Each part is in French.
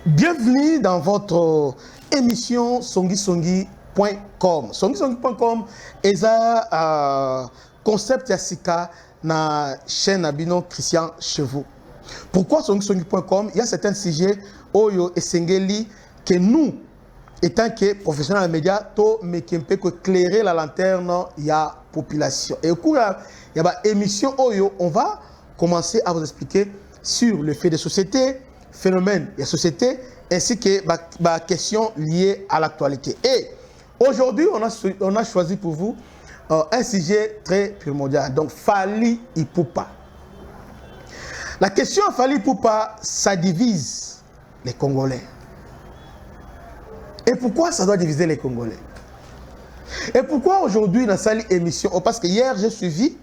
Bienvenue dans votre émission songisongi.com. Songisongi.com est un concept yassika na chaîne Abino Christian Chevaux. Pourquoi songisongi.com? Il y a certains sujets oyo et sengeli que nous, étant que professionnels de médias, to me kempe ko éclairer la lanterne ya population. Et au cours il y a une émission oyo, on va commencer à vous expliquer sur le fait de société, phénomène de société, ainsi que des questions liées à l'actualité. Et aujourd'hui, on a choisi pour vous un sujet très primordial. Donc, Fally Ipupa. La question Fally Ipupa, ça divise les Congolais. Et pourquoi ça doit diviser les Congolais? Et pourquoi aujourd'hui, dans cette émission? Parce que hier, j'ai suivi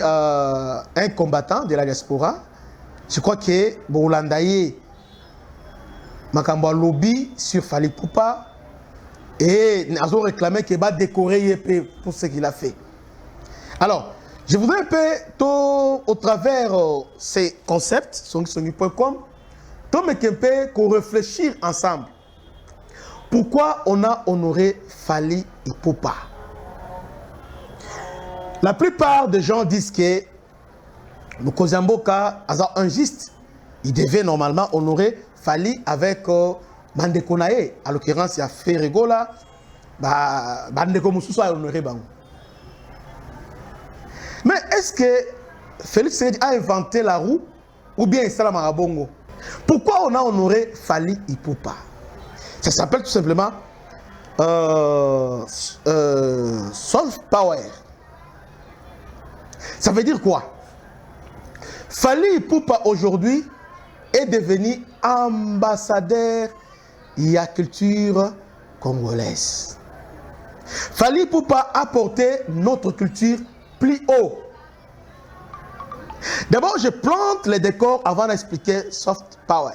un combattant de la diaspora. Je crois que Boulandaye Makamba lobby sur Fally Ipupa et ils ont réclamé qu'il va décorer pour ce qu'il a fait. Alors, je voudrais un peu, au travers ces concepts, songisongi.com, qu'on réfléchisse ensemble. Pourquoi on a honoré Fally Ipupa? La plupart des gens disent que le Kozamboka a injuste. Il devait normalement honorer Fally avec Mandeko Naye. À l'occurrence, il y a Ferregola. Mandeko Moussoussa a honoré Bango. Mais est-ce que Félix Tshisekedi a inventé la roue ou bien Salam Marabongo? Pourquoi on a honoré Fally Ipupa? Ça s'appelle tout simplement soft power. Ça veut dire quoi? Fally Ipupa aujourd'hui est devenu ambassadeur de la culture congolaise. Fally Ipupa a porté notre culture plus haut. D'abord, je plante les décors avant d'expliquer soft power.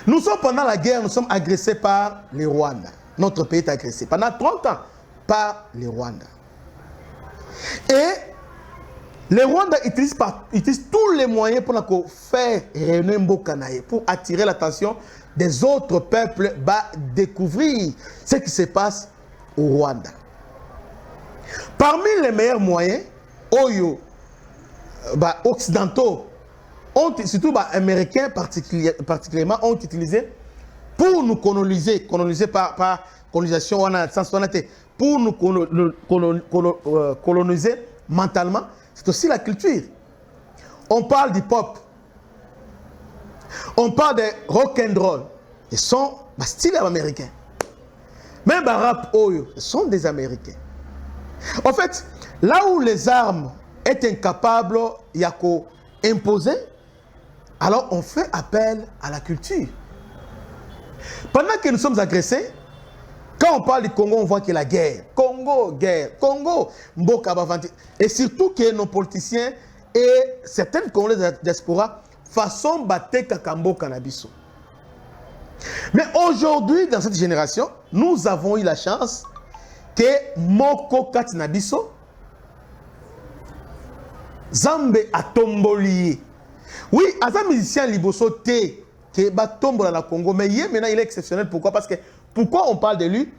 Nous sommes pendant la guerre, nous sommes agressés par les Rwandais. Notre pays est agressé pendant 30 ans par les Rwandais. Et les Rwandais utilisent tous les moyens pour faire rayonner Mbokanaye, pour attirer l'attention des autres peuples, découvrir ce qui se passe au Rwanda. Parmi les meilleurs moyens, occidentaux, surtout américains particulièrement, ont utilisé pour nous coloniser par colonisation, pour nous coloniser mentalement. C'est aussi la culture. On parle du pop. On parle de rock and roll. Ils sont style américain. Même le rap, ils sont des Américains. En fait, là où les armes étaient incapables d'imposer, alors on fait appel à la culture. Pendant que nous sommes agressés, quand on parle du Congo, on voit qu'il y a la guerre. Congo, guerre. Congo, Mboka Bavanti. Et surtout que nos politiciens et certaines Congolais de la diaspora façon battre Kakambo Kanabiso. Mais aujourd'hui, dans cette génération, nous avons eu la chance que Moko Katinabiso, Zambe a tombolié. Oui, as un musicien liboso T qui est tombé dans la Congo, mais maintenant il est exceptionnel. Pourquoi? Pourquoi on parle de lui?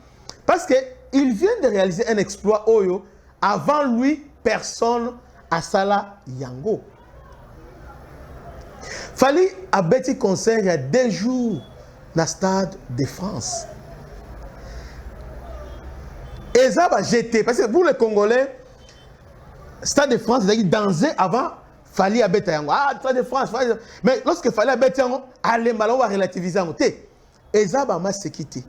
Parce qu'il vient de réaliser un exploit Oyo. Avant lui, personne à Sala Yango. Fally a bâti concert il y a 2 jours dans le Stade de France. Et ça va jeter. Parce que pour les Congolais, Stade de France, ils dansaient avant Fally a bâti Yango. Ah, Stade de France. Mais lorsque Fally a bâti Yango, allez, malon va relativiser Yango. Et ça va se quitter.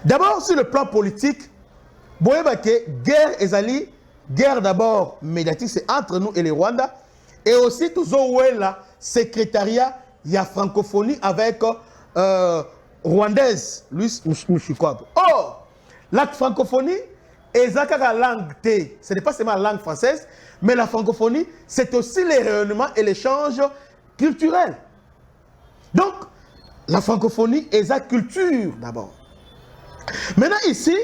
D'abord, sur le plan politique, guerre d'abord médiatique, c'est entre nous et les Rwandais. Et aussi, toujours le secrétariat, il y a francophonie avec rwandaise, Louis Mouchikoab. Or, la francophonie, la langue T, ce n'est pas seulement la langue française, mais la francophonie, c'est aussi les rayonnements et l'échange culturel. Donc, la francophonie est la culture d'abord. Maintenant ici,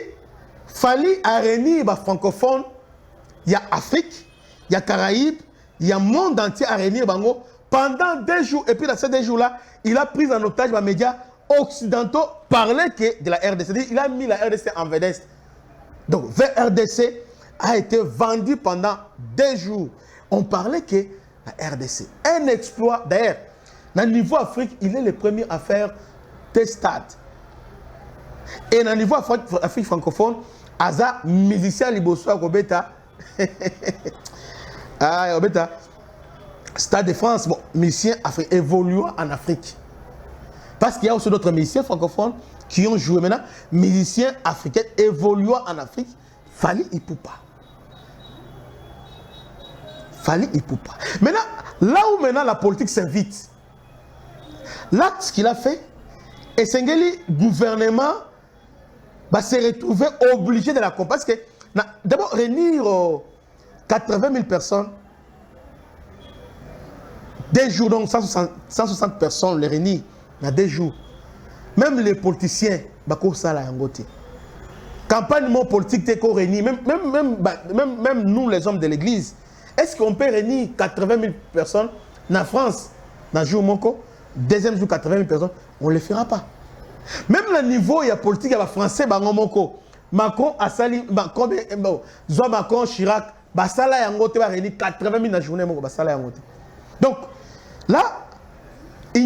Fally a réuni les francophones. Il y a Afrique, il y a Caraïbes, il y a le monde entier à réunir pendant 2 jours, et puis dans ces 2 jours-là, il a pris en otage les médias occidentaux, parlaient que de la RDC. Il a mis la RDC en vedette. Donc, RDC a été vendu pendant 2 jours. On parlait que la RDC, un exploit, d'ailleurs, au niveau Afrique, il est le premier à faire des stades. Et au niveau Afrique francophone, Aza, musicien liboso à Kobeta, Stade de France, bon, musiciens évoluant en Afrique. Parce qu'il y a aussi d'autres musiciens francophones qui ont joué maintenant, musiciens africains évoluant en Afrique, Fally Ipupa. Fally Ipupa. Maintenant, là où maintenant la politique s'invite, là, ce qu'il a fait, et Sengeli, gouvernement, va se retrouver obligé de la comprendre. Parce que, d'abord, réunir 80 000 personnes, 2 jours, donc 160 personnes, les réunir dans 2 jours. Même les politiciens, ça la yangote. Campagne politique qu'on réunit, même nous les hommes de l'église, est-ce qu'on peut réunir 80 000 personnes en France, dans le jour Moko, deuxième jour 80 000 personnes, on ne le fera pas. Même le niveau, il y a politique, il y a français, Macron a sali, Macron, Chirac, Basala yangote va réunir 80 000 dans la journée, Basala yangote. Donc, là, il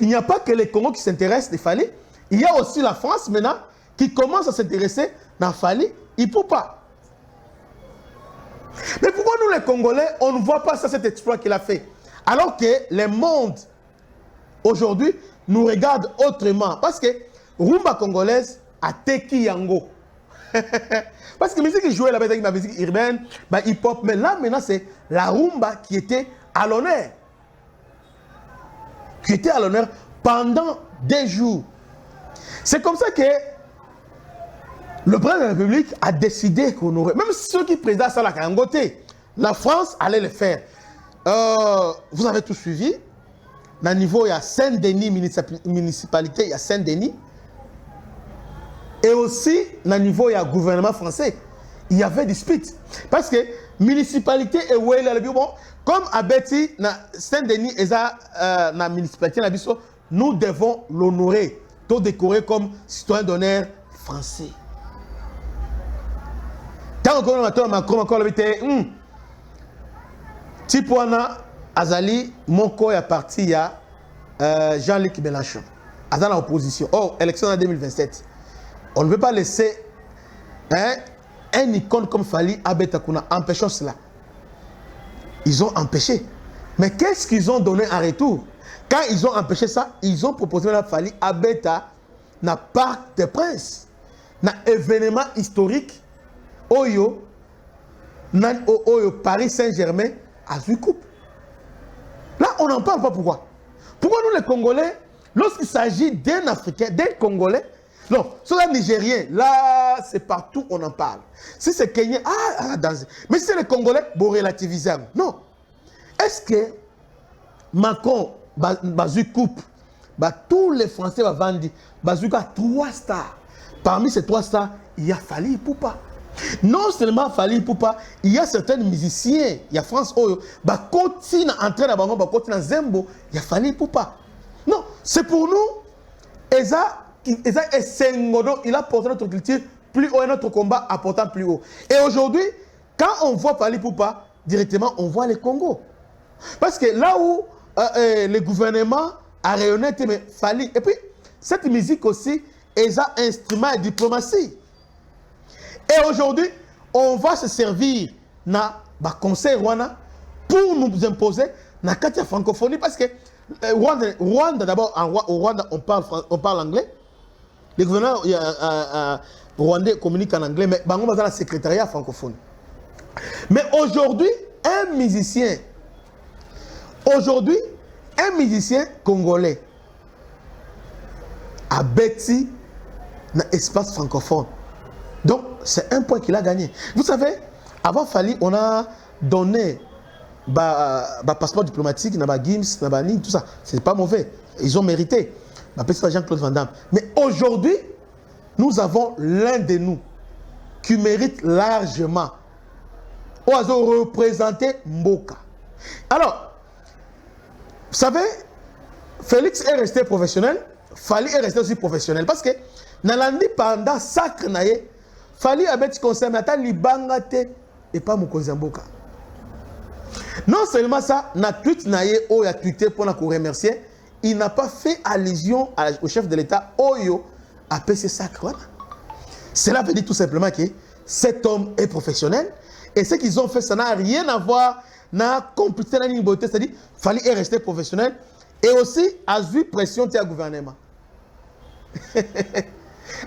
n'y a pas que les Congos qui s'intéressent à Fally, il y a aussi la France maintenant qui commence à s'intéresser à Fally Ipupa. Mais pourquoi nous les Congolais, on ne voit pas ça, cet exploit qu'il a fait? Alors que le monde, aujourd'hui, nous regarde autrement. Parce que rumba congolaise a teki yango. Parce que la musique qui jouait là-bas, la musique urbaine, hip-hop, mais là maintenant c'est la rumba qui était à l'honneur. Qui était à l'honneur pendant 2 jours. C'est comme ça que le président de la République a décidé qu'on aurait... Même ceux qui président ça, la France allait le faire. Vous avez tout suivi. Dans le niveau, il y a Saint-Denis, municipalité, il y a Saint-Denis. Et aussi, dans le niveau, il y a le gouvernement français. Il y avait des disputes. Parce que municipalité et bon, comme à Betty, Saint-Denis et la municipalité, nous devons l'honorer, tout décorer comme citoyen d'honneur français. Tant que Macron encore l'habité, Tipuana, Azali, Moko est parti, il y a Jean-Luc Mélenchon. Azali en opposition. Oh, élection en 2027. On ne veut pas laisser un icône comme Fally Abetakuna empêchant cela. Ils ont empêché. Mais qu'est-ce qu'ils ont donné en retour? Quand ils ont empêché ça, ils ont proposé à Fally Abeta na Parc des Princes, na événement historique, Oyo, Paris Saint-Germain a vu coupe. Là, on n'en parle pas. Pourquoi? Pourquoi nous les Congolais, lorsqu'il s'agit d'un Africain, d'un Congolais, non, sur un Nigérien, là, c'est partout on en parle. Si c'est Kenyan, mais si c'est les Congolais, bon, relativiser. Non. Est-ce que Macron, Bazou coupe, tous les Français vont vendre, Bazou a 3 stars. Parmi ces 3 stars, il y a Fally Ipupa. Non seulement Fally Ipupa, il y a certains musiciens, il y a France Oyo, continue en train de continue en Zembo, il y a Fally Ipupa. Non, c'est pour nous, il a porté notre culture plus haut et notre combat apportant plus haut. Et aujourd'hui, quand on voit Fally Ipupa, directement, on voit le Congo. Parce que là où le gouvernement a rayonné, mais Fally. Et puis, cette musique aussi est un instrument de diplomatie. Et aujourd'hui, on va se servir dans le conseil Rwanda pour nous imposer dans la francophonie. Parce que Rwanda d'abord, au Rwanda, on parle anglais. Le gouvernement rwandais communique en anglais, mais on va dans le secrétariat francophone. Mais aujourd'hui, un musicien congolais a bâti dans l'espace francophone. Donc, c'est un point qu'il a gagné. Vous savez, avant Fally, on a donné passeport diplomatique, GIMS, tout ça. Ce n'est pas mauvais. Ils ont mérité. C'est Jean-Claude Van Damme. Mais aujourd'hui, nous avons l'un de nous qui mérite largement de représenter Mboka. Alors, Vous savez, Félix est resté professionnel, Fali est resté aussi professionnel. Parce que, Nalandi pendant sacre naye, Fali a bêti conseil, mais attends, libanga te, et pas mon Mboka. Non seulement ça, na tweet naye, oh, il a tweeté pour nous remercier, il n'a pas fait allusion au chef de l'État, Oyo, à PC sacre. Cela veut dire tout simplement que cet homme est professionnel, et ce qu'ils ont fait, ça n'a rien à voir, n'a complété la ligne beauté, c'est-à-dire, Fali est resté professionnel, et aussi, a vu pression du gouvernement.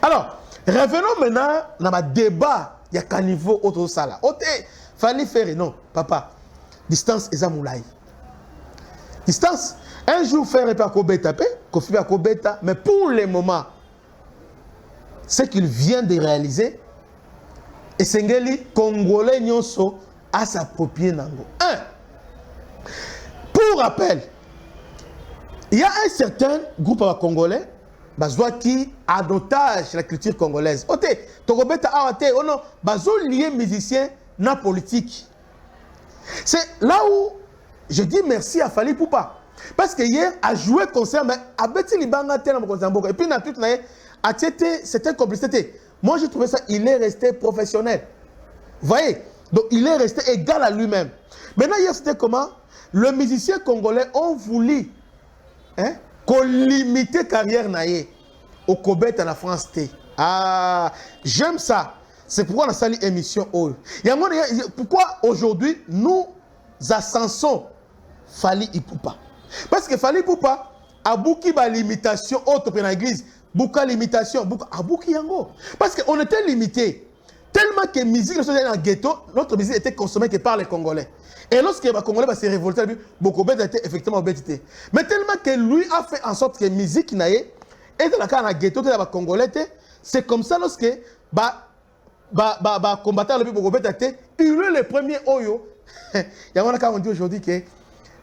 Alors, revenons maintenant dans le débat, il y a qu'un niveau autour de ça là. Fallait faire, non, papa, distance est à moulay. Distance, un jour faire pas Kobeta, Kofi pas Kobeta, mais pour le moment, ce qu'il vient de réaliser, et c'est que Congolais nyonso à s'approprier nango. Pour rappel, il y a un certain groupe Congolais qui a d'otage la culture congolaise. Ote, Togobeta Awate, oh non, bazo lié musicien na politique. C'est là où je dis merci à Fali Poupa. Parce que hier, a joué concert, mais a bêti libanga tel dans et puis na tout a été, c'était complicité. Moi j'ai trouvé ça, il est resté professionnel. Vous voyez? Donc il est resté égal à lui-même. Maintenant hier c'était comment? Le musicien congolais ont voulu qu'on limite carrière naïe au Kobet à la France T. Ah, j'aime ça. C'est pourquoi on a sali émission. Pourquoi aujourd'hui nous ascensons Fali Ipupa? Parce que Fali Ipupa a beaucoup de limitations autres que l'église. Beaucoup de limitations. Parce qu'on était limité. Tellement que la musique dans le ghetto, notre musique était consommée que par les Congolais. Et lorsque les Congolais s'est révolté, beaucoup a été effectivement obéité. Mais tellement que lui a fait en sorte que la musique naïe et dans le ghetto de Congolais, c'est comme ça lorsque combattant le beaucoup il est le premier Oyo. Il y a on dit aujourd'hui que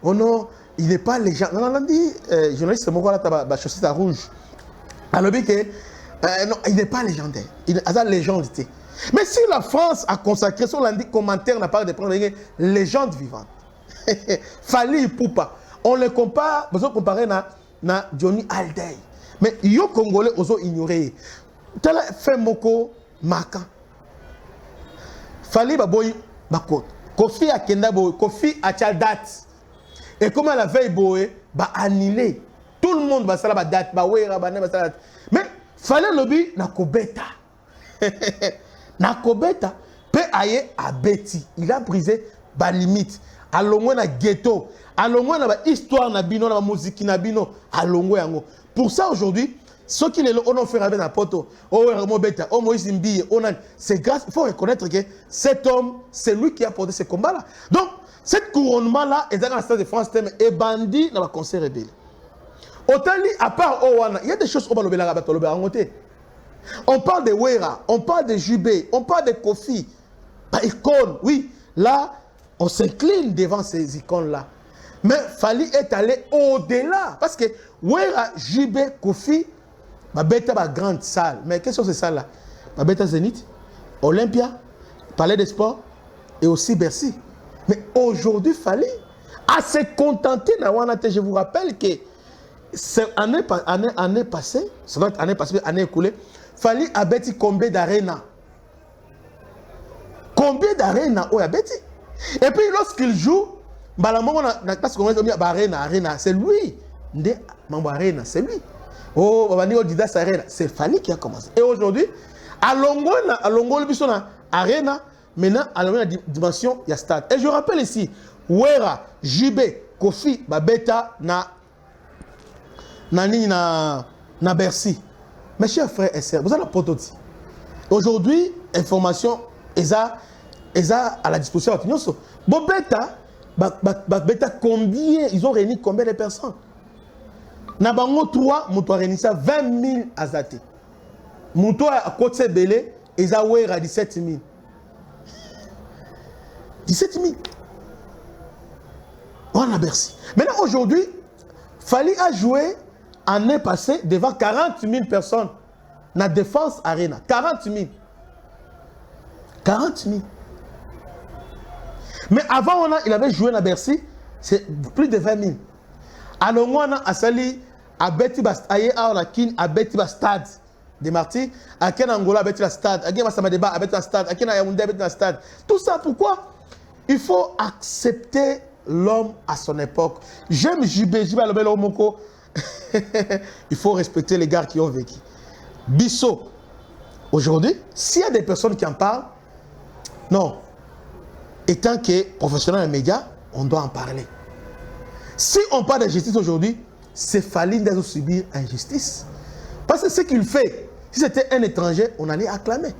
oh non, il n'est pas légendaire. Non, on dit journaliste Mokola ta chaussette rouge. Alors que non, il n'est pas légendaire. Il a la légendité. Mais si la France a consacré son commentaire n'a pas de prendre une légende vivante. Fali Poupa. On le compare, on comparer na Johnny Hallyday. Mais yo Congolais oso ignoré. Tel fait moko marquant. Fali baboy bakot. Kofi akenda boy, Kofi a date. Et comment la veille boy ba annulé. Tout le monde va sala ba date, ba wera ba ne ba sala. Mais fallait lobby na Kobeta. Na Kobeta peut aller à Betty. Il a brisé ba limite. Alongo na ghetto, alongo na ba histoire na bino na musique na bino, alongo yango. Pour ça aujourd'hui, ceux qui les ont fait avec la poto, c'est grâce, il faut reconnaître que cet homme, c'est lui qui a porté ce combat-là. Donc, cet couronnement-là est dans la stade de France et bandit dans le conseil rebelle. Autant à part Owana, il y a des choses qu'on va. On parle de Wera, on parle de Jubé, on parle de Kofi, icône, oui. Là, on s'incline devant ces icônes-là. Mais Fali est allé au-delà. Parce que Wera, Jubé, Kofi, ma bête ma grande salle. Mais qu'est-ce que c'est ça là? Ma bête Zénith, Olympia, Palais des Sports et aussi Bercy. Mais aujourd'hui, Fali à se contenter d'avoir. Je vous rappelle que c'est année passée, c'est notre année passée, année écoulée, Fali a bêti combien d'arénas? Combien d'arénas a bêti? Et puis lorsqu'il joue, c'est lui. C'est lui. Oh, c'est Fali qui a commencé. Et aujourd'hui, à Longo, Arena, maintenant, à la dimension, il y a stade. Et je rappelle ici, Wera, JB, Kofi, Babeta, na Bercy. Mes chers frères et sœurs, vous avez la prototype. Aujourd'hui, information, est à la disposition de tout. Bobeta, combien, ils ont réuni combien de personnes? Nabango 3, Mouto a réuni ça 20 000 azaté. Mouto à côté belé, ils ont réuni 17 000. 17 000. On a Bercy. Maintenant, aujourd'hui, Fali a joué année passée devant 40 000 personnes dans la Défense Arena. 40 000. 40 000. Mais avant, il avait joué à Bercy, c'est plus de 20 000. alongwana asali abeti bas aye ala kin abeti bas stade de Martyrs, à Ken Angola abeti la stade, à Ken Samadeba abeti la stade, à Ken Yaoundé abeti la stade. Tout ça pourquoi? Il faut accepter l'homme à son époque. J'aime Jibé Alobelo Moko. Il faut respecter les gars qui ont vécu. Bissot. Aujourd'hui, s'il y a des personnes qui en parlent, non. Étant que professionnel des médias, on doit en parler. Si on parle de justice aujourd'hui, c'est Fally de subir injustice. Parce que ce qu'il fait, si c'était un étranger, on allait acclamer.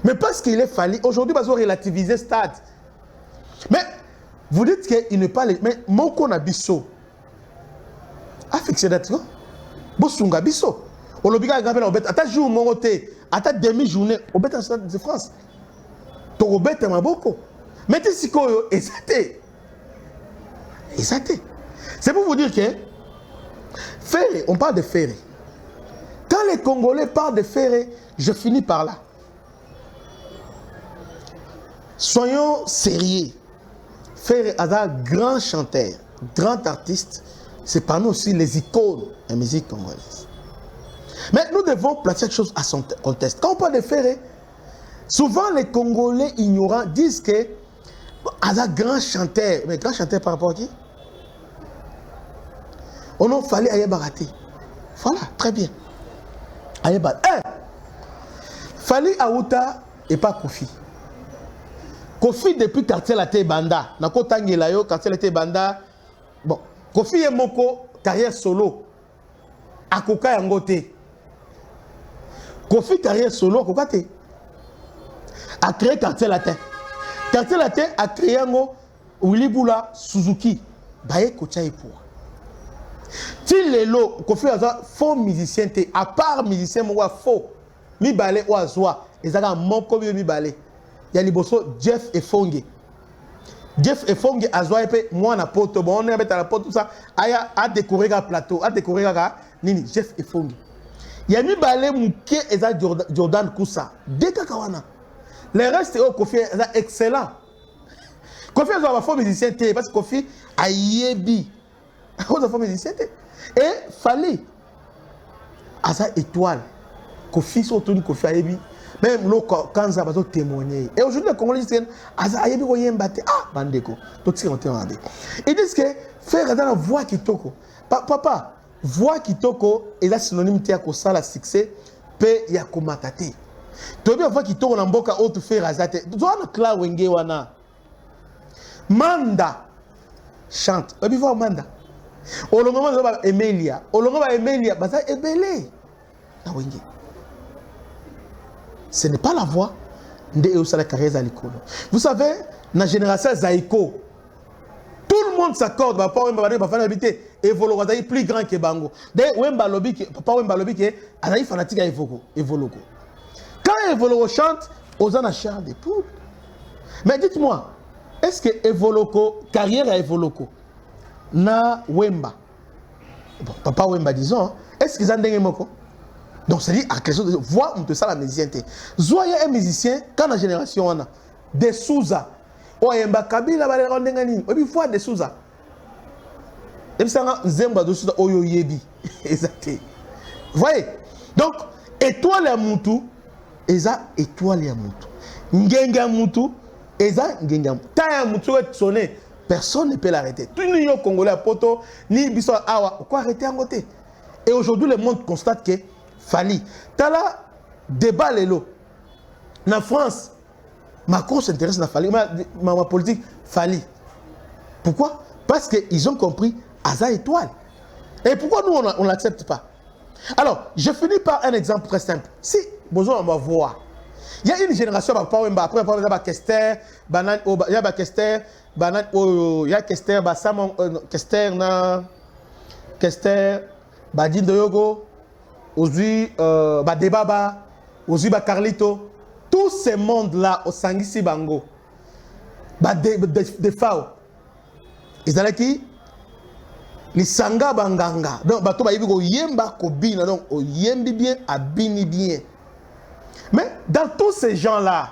Mais parce qu'il est Fally, aujourd'hui, ils ont relativisé Stade. Mais vous dites qu'il ne parle pas. Mais Moko na Bissot. Affecté d'être. Bosunga Bissot. On l'obliga à graver la bête. Attends, jour, mon côté. Attends, demi-journée. Au bête en Stade de France. Ton bête est beaucoup. Mais tu sais quoi? Exacté. C'est pour vous dire que Ferré, on parle de Ferré. Quand les Congolais parlent de Ferré, je finis par là. Soyons sérieux. Ferré est un grand chanteur, grand artiste. C'est parmi aussi les icônes de la musique congolaise. Mais nous devons placer quelque chose à son contexte. Quand on parle de Ferré, souvent les Congolais ignorants disent que à un grand chanteur. Mais grand chanteur par rapport à qui? On a fallu Ayebaraté. Voilà, très bien. Ayebaraté. Fally Aouta et pas Kofi. Kofi depuis quartier la Banda. Nako Tangela yo quartier la Banda. Bon, Kofi et Moko carrière solo. Akoka yangote. Kofi carrière solo akoka te. A créé quartier latin. Quartier latin a créé un Willy Boula Suzuki. Baye Kocha Epoua. Ti lelo Kofi aza faux musicien te. À part musicien moi faux. Mi balé ou azwa. Ezaka moko mi balé. Il y a liboso Jeff Efonge. Jeff Efonge azwa epe moi na poto bon on est à la poto tout ça. Aya a décoré un plateau, a décoré nini Jeff Efonge. Il y a mi balé muke eza Jordan Kousa. Dekakawana. Le reste au Kofi est excellent. Kofi est un faux musicien parce que Kofi a yebi. On a faux musicien et Fally asa étoile. Kofi surtout Kofi a yebi. Même le Kanza va témoigner. Et aujourd'hui les Congolais disent asa a yebi ko yemba te ah bandeko. Tout ce qu'on entend. Ils disent que faire dans la voix qui toko. Papa, voix qui toko est synonyme de ça la succès pe ya komatate. Tu bien voir qui tourne en boca autre faire azate. Tu vois Cla Wenge wana. Manda chante. Tu vois Manda. Olongo ba Emilia. Olongo ba Emilia baza ebele. Na Wenge. Ce n'est pas la voix de Eusala Carreza Likolo. Vous savez, dans la génération Zaïko, tout le monde s'accorde. Papa Wemba va faire habiter. Evolo Wazaï plus grand que Bango. D'ailleurs, Wemba Lobi, Papa Wemba Lobi, Azaï fanatique à Evolo. Quand Evoloko chante, aux en Charles des poules. Mais dites-moi, est-ce que Evoloko, carrière à Evoloko, na Wemba, bon, Papa Wemba disons, est-ce qu'ils ont des moko? Donc c'est-à-dire à question de voix, on te sait la musicien. Zoya un musicien, quand la génération on a des Souza, Oyemba Kabila va les rendre ngani, et puis voix des Souza. Et puis ça a Zemba de Souza Oyo Yebi, exactement. Voyez, donc étoile à Moutou. Eza étoile ya mutu. Ngenga mutu, eza ngenga mutu. Ta ya mutu est sonné, personne ne peut l'arrêter. Tout le monde congolais à poto, ni biso awa, quoi arrêter en côté. Et aujourd'hui le monde constate que Fally. Tala débat lelo. Na France, Macron s'intéresse à Fally, ma politique Fally. Pourquoi? Parce qu'ils ont compris Aza étoile. Et pourquoi nous on l'accepte pas? Alors, je finis par un exemple très simple. Si besoin on va voir. Il y a une génération après il y a Kester, Banan, il y a Kester, Banan, il y a Kester, Bassamon, Kester na Kester, Badin Doyogo, aujourd'hui Badebaba, aujourd'hui Carlito, tous ces mondes là au Sangisi Bango, des FAO. Ils allaient qui? Les sanga banganga. Donc, bato ba yibi ko yemba ko bina. Donc, o yembi bien, abini bien. Mais dans tous ces gens-là,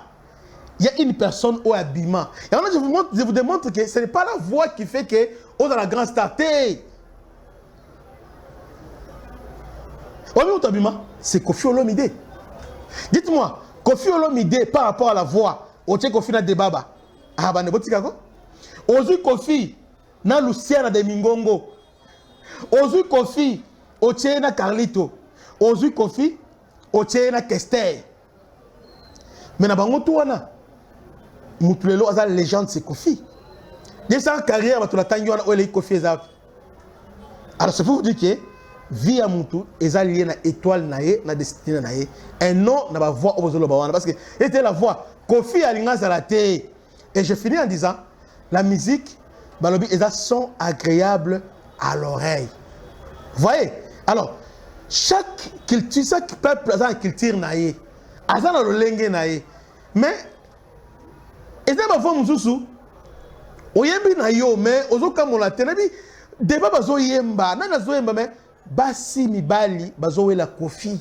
il y a une personne au habillement. Et alors, je vous démontre que ce n'est pas la voix qui fait que on a la grande star. C'est Kofi Olomide. Dites-moi, Kofi Olomide par rapport à la voix, Oche Kofi na debaba. Ah bah ne botikako. Ozu Kofi na Luciana de Mingongo. Ozu Kofi Oche na Carlito. Ozu Kofi Oche na Kester. Mais na bango tuana. Mutulelo aza légende c'est Kofi. Dès sa carrière ba tula tangi wana ole Kofi eza. Alors c'est pour vous dire que vie à Moutou est liée à étoile naé na destinée naé un nom na ba voix obozolo ba wana parce que était la voix Kofi alinga zalaté et je finis en disant la musique balobi est un son agréable à l'oreille. Vous voyez? Alors chaque culture chaque peuple a une culture naé azana lolenge naé mais et ça ba voix mususu oyembi na yo mais ozoka mona tenabi débat bazo yemba nana zo yemba mais basi mibali bazowe la Kofi.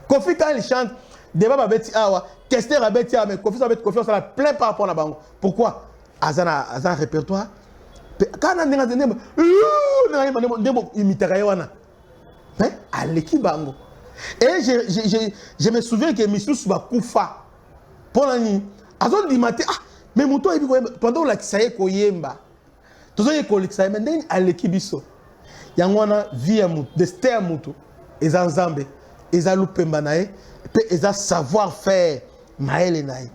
Kofi quand il chante, débat babeti awa, Kester abeti awa, mais Kofi ça va être Kofi on s'en plein par rapport à bango. Pourquoi? Azana répertoire. Quand on a mais à l'équipe bango. Et je me souviens que Missou Souba Koufa pour la nuit. Azon di matin ah mais moto ebi pendant la kisaye koyemba. Tozo ye koliksaye mais ndeni à l'équipe biso. Yangwana via mutu, destin mutu, eza nzambe, eza lupemba nae, pe eza savoir faire maele nae.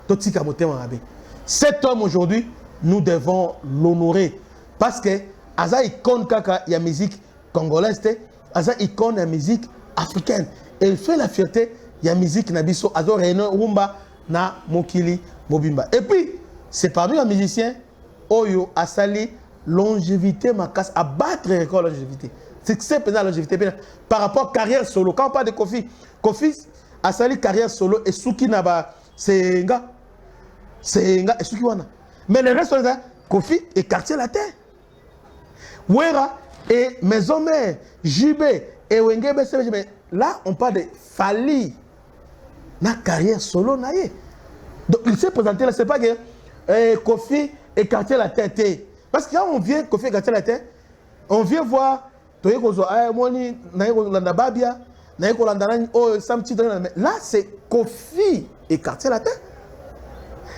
Totika motema mabe. Cet homme aujourd'hui, nous devons l'honorer parce que aza icône kaka ya musique congolaise, aza icône ya musique africaine. Et il fait la fierté ya musique nabiso azo reno rumba na mokili mobimba. Et puis c'est parmi les musiciens oyo asali longévité, ma casse, à battre les records de longévité. C'est que c'est pesant la longévité. Par rapport à carrière solo, quand on parle de Kofi, Kofi a sali carrière solo et Suki Naba, c'est un et Suki Wana. Mais le reste, Kofi est quartier la terre. Wera et Maison Mère, Jubé et Wengebe, mais là, on parle de Fali. Na carrière solo, naïe. Donc il s'est présenté là, c'est pas que Kofi est quartier la terre. Parce que quand on vient Kofi Gati la terre, on vient voir là c'est Kofi et quartier la terre.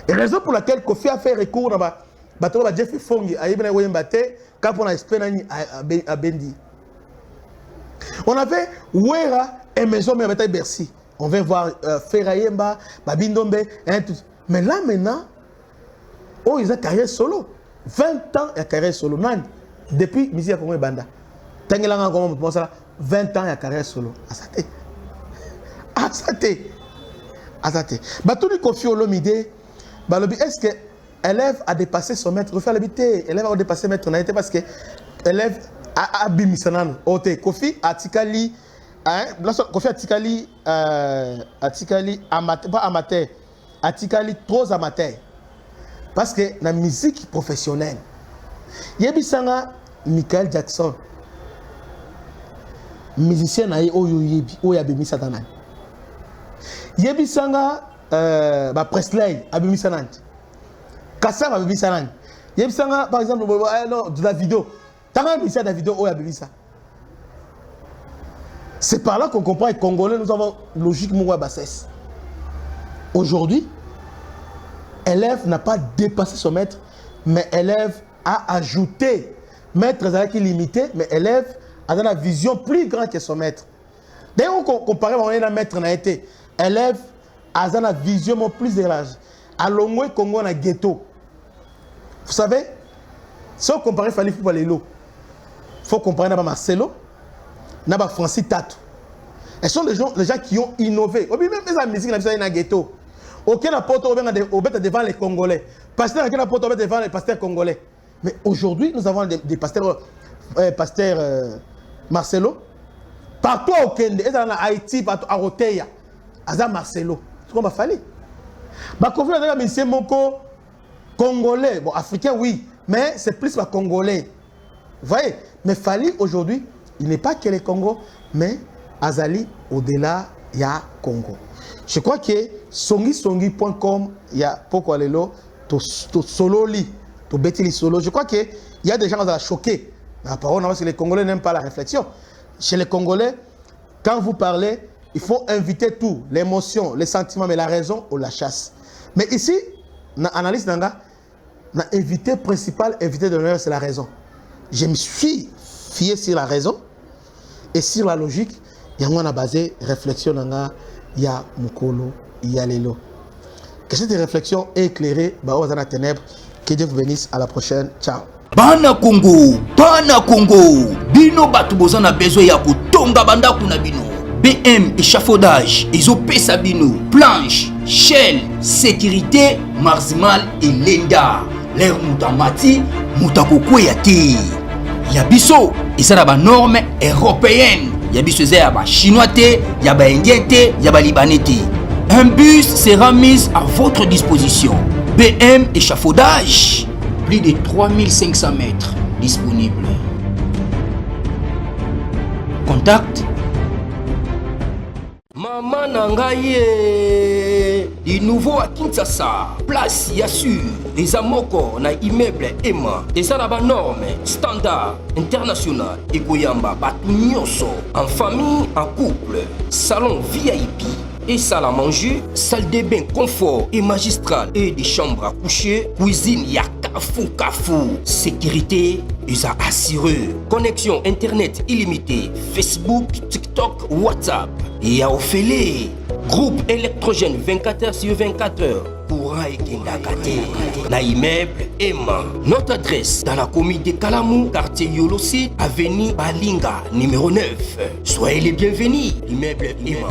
Et la raison pour laquelle Kofi a fait recours à Jeff Fongi, à Ibn Wembate, quand on a espéré à Bendi. On avait Ouera et Maison Mère Bercy. On vient voir Ferrayemba, Babindombe, mais là maintenant, oh, ils ont carrière solo. 20 ans de carrière solo. Depuis Misia Kongo Banda. 20 ans de carrière solo. Asate. Asate. Batuli Kofi Olomide. Est-ce que élève a dépassé son maître? Refaire l'habité. Élève a dépassé maître naïté parce que élève a bimisanan. Ote Kofi Atikali. Kofi Atikali. Atikali amateur. Pas amateur. Atikali trop amateur. Parce que la musique professionnelle, Yebisanga Michael Jackson, musicien naïe Oyabimi Satanan. Yebisanga Presley Abimi Sanan. Kassam Abimi Sanan. Yebisanga par exemple de la vidéo. Tanga musicien de la vidéo Oyabimi Sa. C'est par là qu'on comprend les Congolais, nous avons logiquement bassesse. Aujourd'hui, élève n'a pas dépassé son maître, mais élève a ajouté. Maître est limité, mais élève a une vision plus grande que son maître. Dès qu'on compare à maître n'a été, élève a une vision plus large. À l'ombre Congo na ghetto. Vous savez, si on compare Fali Foubalelo, il faut comparer à Marcelo, à Francis Tatou. Ce sont les gens qui ont innové. Même la musique dans le ghetto. Aucun apôtre devant les Congolais. Pasteur, aucun apôtre devant les pasteurs congolais. Mais aujourd'hui, nous avons des pasteurs, Marcelo. Partout au Kende, en Haïti, partout à Roteya, à Marcelo. C'est ce qu'on va faire. Bah, quand vous avez un musicien congolais, bon, africain, oui, mais c'est plus pas congolais. Vous voyez? Mais Fali, aujourd'hui, il n'est pas que les Congo, mais Azali, au-delà, il y a Congo. Je crois que songisongi.com, il y a pourquoi les lots, to solo li, to betili solo. Je crois qu'il y a des gens qui sont choqués. Parce que les Congolais n'aiment pas la réflexion. Chez les Congolais, Quand vous parlez, il faut inviter tout, l'émotion, les sentiments, mais la raison, on la chasse. Mais ici, dans l'analyse d'Anga, l'invité principal, invité d'honneur, c'est la raison. Je me suis fié sur la raison et sur la logique. Il y a basé réflexion d'Anga, il y a Mukolo, il y a Lelo. Que cette réflexion est éclairée, dans la ténèbres. Que Dieu vous bénisse. À la prochaine. Ciao. Bana Congo, bino batu bozana besoin ya kutonga banda kuna bino. BM échafaudage, ezopesa bino, planche, shell, sécurité, marzimal et lenda. L'air mutamati, mutakoko ya te. Yabiso, ezala ba norme européenne. Yabiso ezala ba chinois te, ya ba indien te, ya ba libanais te. Un bus sera mis à votre disposition. BM échafaudage. Plus de 3500 mètres disponibles. Contact. Maman Nangaye. Du nouveau à Kinshasa. Place Yassur. Les amoko na immeuble Emma. Les arabes normes. Standard. International. Et Goyamba. Batunyoso. En famille, en couple. Salon VIP. Et salle à manger, salle de bain confort et magistral et des chambres à coucher, cuisine ya kafou. Sécurité, ils ont assuré. Connexion internet illimitée, Facebook, TikTok, WhatsApp. Et à Ophélie, groupe électrogène 24h sur 24h. Courant et Kendakate. Na immeuble Emma. Notre adresse dans la commune de Kalamou, quartier Yolosi, avenue Balinga, numéro 9. Soyez les bienvenus. Immeuble Emma.